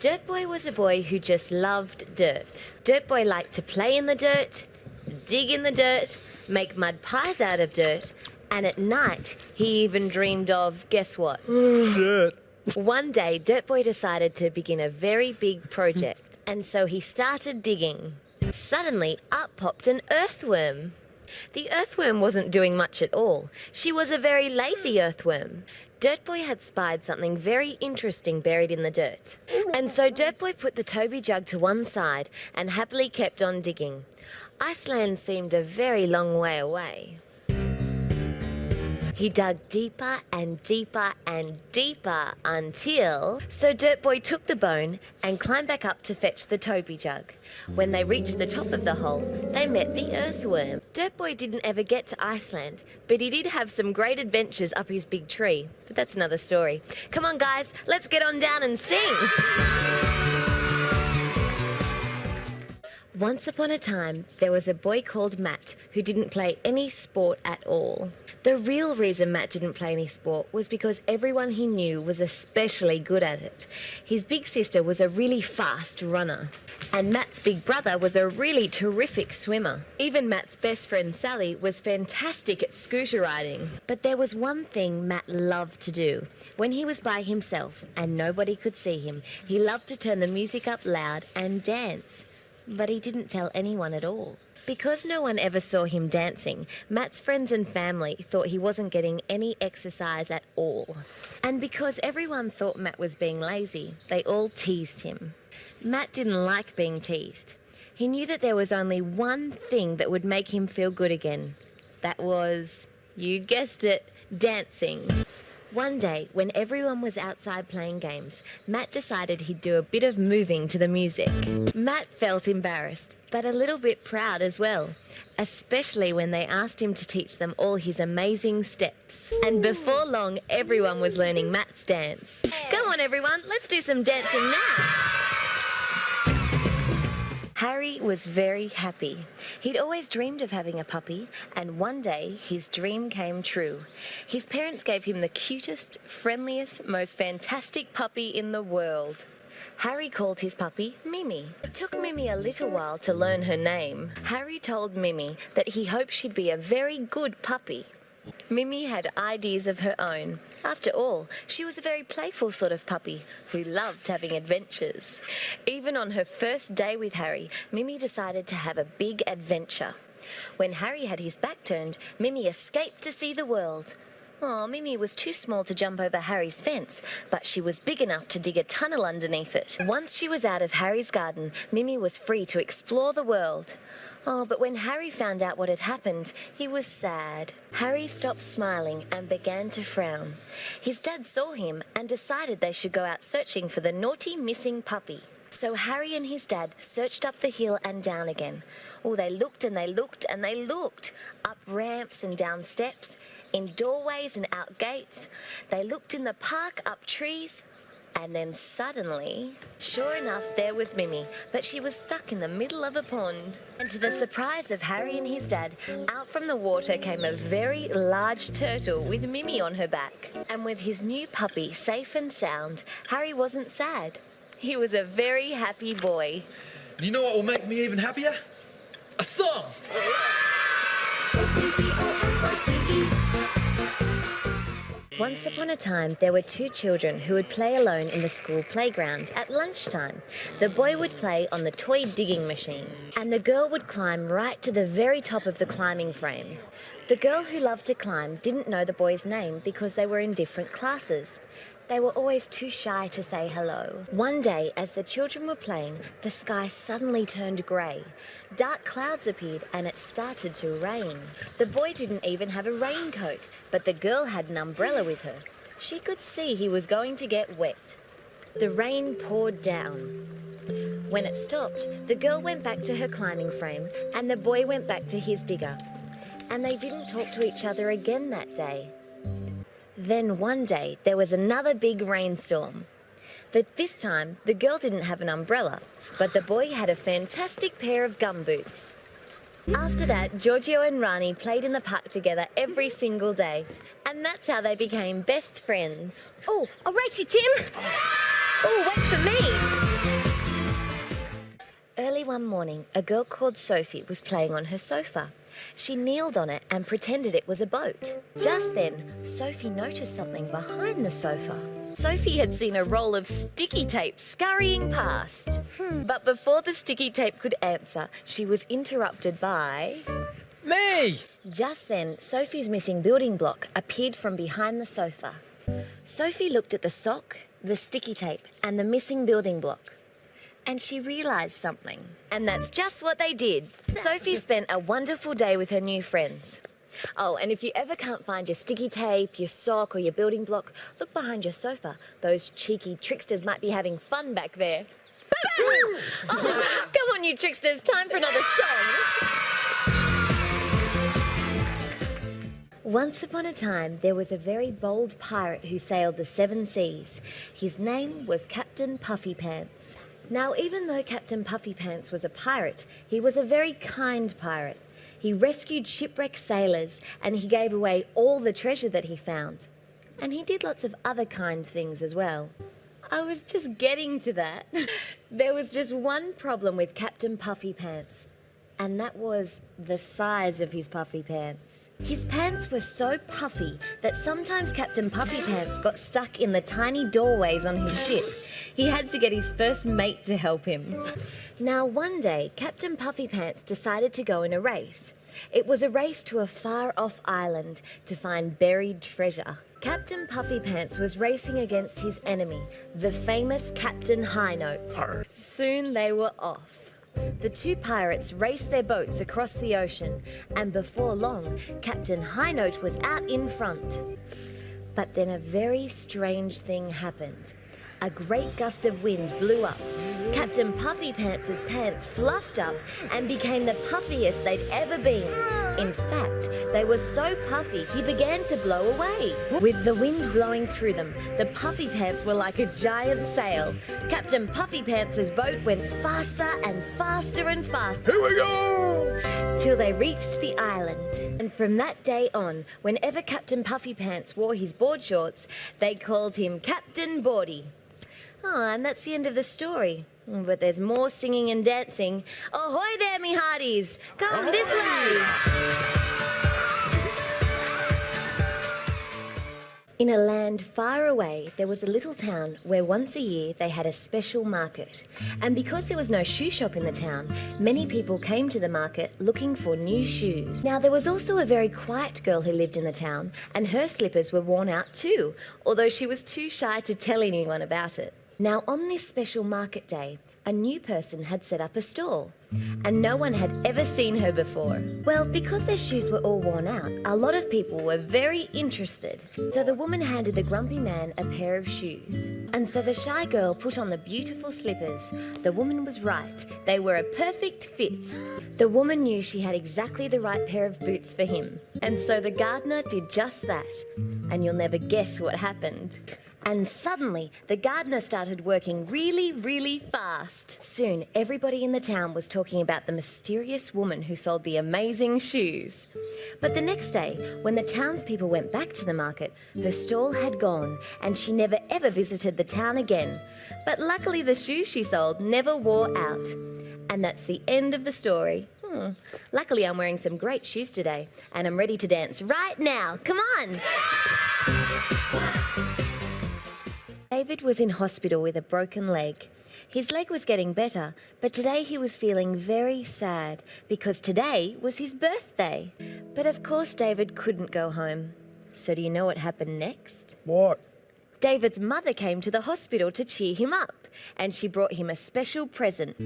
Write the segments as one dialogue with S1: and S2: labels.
S1: Dirt Boy was a boy who just loved dirt. Dirt Boy liked to play in the dirt, dig in the dirt, make mud pies out of dirt, and at night he even dreamed of, guess what?
S2: Dirt.
S1: One day, Dirt Boy decided to begin a very big project, and so he started digging. Suddenly, up popped an earthworm. The earthworm wasn't doing much at all. She was a very lazy earthworm. Dirt Boy had spied something very interesting buried in the dirt. And so Dirt Boy put the Toby jug to one side and happily kept on digging. Iceland seemed a very long way away. He dug deeper and deeper and deeper until... So Dirt Boy took the bone and climbed back up to fetch the Toby jug. When they reached the top of the hole, they met the earthworm. Dirt Boy didn't ever get to Iceland, but he did have some great adventures up his big tree. But that's another story. Come on, guys, let's get on down and sing! Once upon a time, there was a boy called Matt who didn't play any sport at all. The real reason Matt didn't play any sport was because everyone he knew was especially good at it. His big sister was a really fast runner, and Matt's big brother was a really terrific swimmer. Even Matt's best friend Sally was fantastic at scooter riding. But there was one thing Matt loved to do. When he was by himself and nobody could see him, he loved to turn the music up loud and dance. But he didn't tell anyone at all. Because no one ever saw him dancing, Matt's friends and family thought he wasn't getting any exercise at all. And because everyone thought Matt was being lazy, they all teased him. Matt didn't like being teased. He knew that there was only one thing that would make him feel good again. That was, you guessed it, dancing. One day, when everyone was outside playing games, Matt decided he'd do a bit of moving to the music. Matt felt embarrassed, but a little bit proud as well, especially when they asked him to teach them all his amazing steps. And before long, everyone was learning Matt's dance. Come on, everyone, let's do some dancing now! Harry was very happy. He'd always dreamed of having a puppy, and one day his dream came true. His parents gave him the cutest, friendliest, most fantastic puppy in the world. Harry called his puppy Mimi. It took Mimi a little while to learn her name. Harry told Mimi that he hoped she'd be a very good puppy. Mimi had ideas of her own. After all, she was a very playful sort of puppy who loved having adventures. Even on her first day with Harry, Mimi decided to have a big adventure. When Harry had his back turned, Mimi escaped to see the world. Oh, Mimi was too small to jump over Harry's fence, but she was big enough to dig a tunnel underneath it. Once she was out of Harry's garden, Mimi was free to explore the world. Oh, but when Harry found out what had happened, he was sad. Harry stopped smiling and began to frown. His dad saw him and decided they should go out searching for the naughty missing puppy. So Harry and his dad searched up the hill and down again. Oh, they looked and they looked and they looked. Up ramps and down steps, in doorways and out gates. They looked in the park, up trees. And then suddenly, sure enough, there was Mimi, but she was stuck in the middle of a pond. And to the surprise of Harry and his dad, out from the water came a very large turtle with Mimi on her back. And with his new puppy safe and sound, Harry wasn't sad. He was a very happy boy.
S2: And you know what will make me even happier? A song!
S1: Once upon a time, there were two children who would play alone in the school playground at lunchtime. The boy would play on the toy digging machine, and the girl would climb right to the very top of the climbing frame. The girl who loved to climb didn't know the boy's name because they were in different classes. They were always too shy to say hello. One day, as the children were playing, the sky suddenly turned grey. Dark clouds appeared and it started to rain. The boy didn't even have a raincoat, but the girl had an umbrella with her. She could see he was going to get wet. The rain poured down. When it stopped, the girl went back to her climbing frame and the boy went back to his digger. And they didn't talk to each other again that day. Then one day, there was another big rainstorm. But this time, the girl didn't have an umbrella, but the boy had a fantastic pair of gumboots. After that, Giorgio and Rani played in the park together every single day, and that's how they became best friends.
S3: Oh, I'll race you, Tim!
S1: Oh, wait for me! one morning, a girl called Sophie was playing on her sofa. She kneeled on it and pretended it was a boat. Just then, Sophie noticed something behind the sofa. Sophie had seen a roll of sticky tape scurrying past. But before the sticky tape could answer, she was interrupted by...
S2: Me!
S1: Just then, Sophie's missing building block appeared from behind the sofa. Sophie looked at the sock, the sticky tape, and the missing building block. And she realised something. And that's just what they did. Sophie spent a wonderful day with her new friends. Oh, and if you ever can't find your sticky tape, your sock, or your building block, look behind your sofa. Those cheeky tricksters might be having fun back there. Oh, come on, you tricksters, time for another song. Once upon a time, there was a very bold pirate who sailed the seven seas. His name was Captain Puffy Pants. Now, even though Captain Puffy Pants was a pirate, he was a very kind pirate. He rescued shipwrecked sailors and he gave away all the treasure that he found. And he did lots of other kind things as well. I was just getting to that. There was just one problem with Captain Puffy Pants. And that was the size of his puffy pants. His pants were so puffy that sometimes Captain Puffy Pants got stuck in the tiny doorways on his ship. He had to get his first mate to help him. Now one day, Captain Puffy Pants decided to go in a race. It was a race to a far-off island to find buried treasure. Captain Puffy Pants was racing against his enemy, the famous Captain High Note. Soon they were off. The two pirates raced their boats across the ocean, and before long, Captain High Note was out in front. But then a very strange thing happened. A great gust of wind blew up. Captain Puffy Pants' pants fluffed up and became the puffiest they'd ever been. In fact, they were so puffy he began to blow away. With the wind blowing through them, the Puffy Pants were like a giant sail. Captain Puffy Pants' boat went faster and faster and faster.
S2: Here we go!
S1: Till they reached the island. And from that day on, whenever Captain Puffy Pants wore his board shorts, they called him Captain Boardy. Oh, and that's the end of the story. But there's more singing and dancing. Ahoy there, me hearties! Come this way! In a land far away, there was a little town where once a year they had a special market. And because there was no shoe shop in the town, many people came to the market looking for new shoes. Now, there was also a very quiet girl who lived in the town, and her slippers were worn out too, although she was too shy to tell anyone about it. Now, on this special market day, a new person had set up a stall, and no one had ever seen her before. Well, because their shoes were all worn out, a lot of people were very interested. So the woman handed the grumpy man a pair of shoes. And so the shy girl put on the beautiful slippers. The woman was right. They were a perfect fit. The woman knew she had exactly the right pair of boots for him. And so the gardener did just that. And you'll never guess what happened. And suddenly, the gardener started working really, really fast. Soon, everybody in the town was talking about the mysterious woman who sold the amazing shoes. But the next day, when the townspeople went back to the market, her stall had gone and she never ever visited the town again. But luckily, the shoes she sold never wore out. And that's the end of the story. Luckily, I'm wearing some great shoes today and I'm ready to dance right now. Come on! David was in hospital with a broken leg. His leg was getting better, but today he was feeling very sad because today was his birthday. But of course David couldn't go home. So do you know what happened next?
S2: What?
S1: David's mother came to the hospital to cheer him up, and she brought him a special present.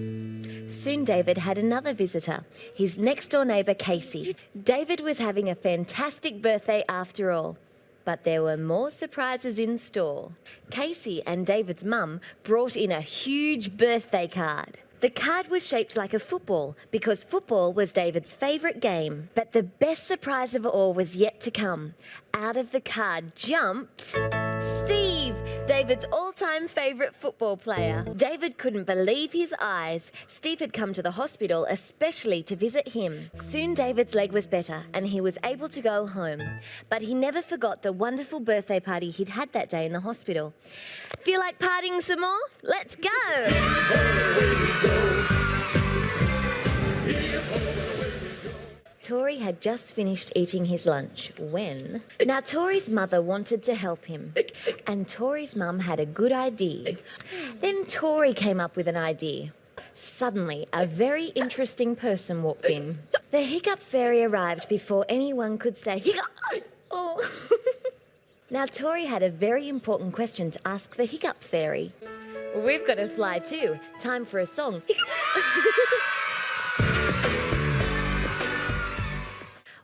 S1: Soon David had another visitor, his next-door neighbour Casey. David was having a fantastic birthday after all. But there were more surprises in store. Casey and David's mum brought in a huge birthday card. The card was shaped like a football because football was David's favourite game. But the best surprise of all was yet to come. Out of the card jumped Steve, David's all-time favourite football player. David couldn't believe his eyes. Steve had come to the hospital especially to visit him. Soon David's leg was better and he was able to go home. But he never forgot the wonderful birthday party he'd had that day in the hospital. Feel like partying some more? Let's go! had just finished eating his lunch when... Now, Tori's mother wanted to help him, and Tori's mum had a good idea. Then Tori came up with an idea. Suddenly, a very interesting person walked in. The Hiccup Fairy arrived before anyone could say Hiccup. Oh. Now, Tori had a very important question to ask the Hiccup Fairy. We've got to fly too. Time for a song.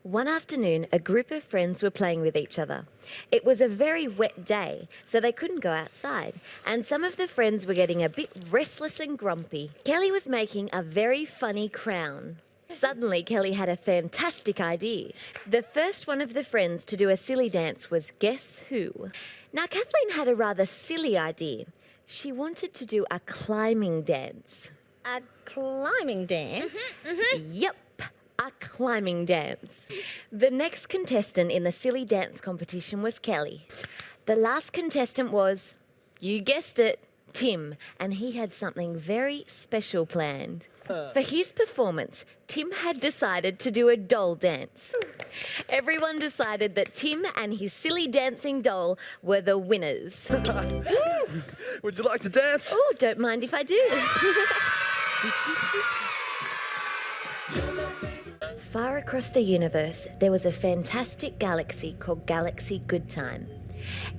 S1: One afternoon, a group of friends were playing with each other. It was a very wet day, so they couldn't go outside, and some of the friends were getting a bit restless and grumpy. Kelly was making a very funny crown. Suddenly, Kelly had a fantastic idea. The first one of the friends to do a silly dance was Guess Who? Now, Kathleen had a rather silly idea. She wanted to do a climbing dance.
S3: A climbing dance?
S1: Yep, a climbing dance. The next contestant in the silly dance competition was Kelly. The last contestant was, you guessed it, Tim, and he had something very special planned. For his performance, Tim had decided to do a doll dance. Everyone decided that Tim and his silly dancing doll were the winners.
S2: Would you like to dance?
S1: Oh, don't mind if I do. Far across the universe, there was a fantastic galaxy called Galaxy Good Time.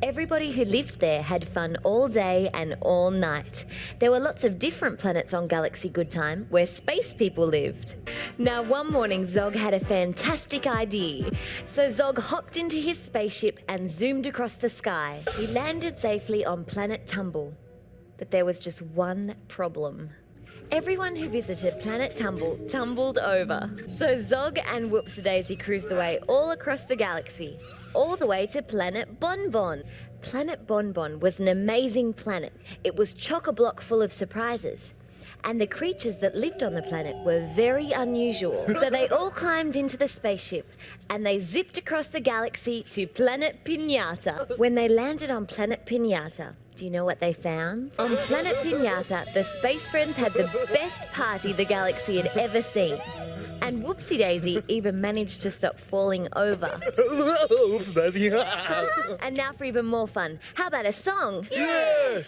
S1: Everybody who lived there had fun all day and all night. There were lots of different planets on Galaxy Good Time where space people lived. Now, one morning, Zog had a fantastic idea. So Zog hopped into his spaceship and zoomed across the sky. He landed safely on planet Tumble. But there was just one problem. Everyone who visited Planet Tumble tumbled over. So Zog and Whoopsie-Daisy cruised away all across the galaxy, all the way to Planet Bonbon. Planet Bonbon was an amazing planet. It was chock-a-block full of surprises. And the creatures that lived on the planet were very unusual. So they all climbed into the spaceship and they zipped across the galaxy to Planet Pinata. When they landed on Planet Pinata, do you know what they found? On Planet Pinata, the space friends had the best party the galaxy had ever seen. And Whoopsie-Daisy even managed to stop falling over.
S2: Oops, Daisy.
S1: And now for even more fun, how about a song?
S2: Yeah.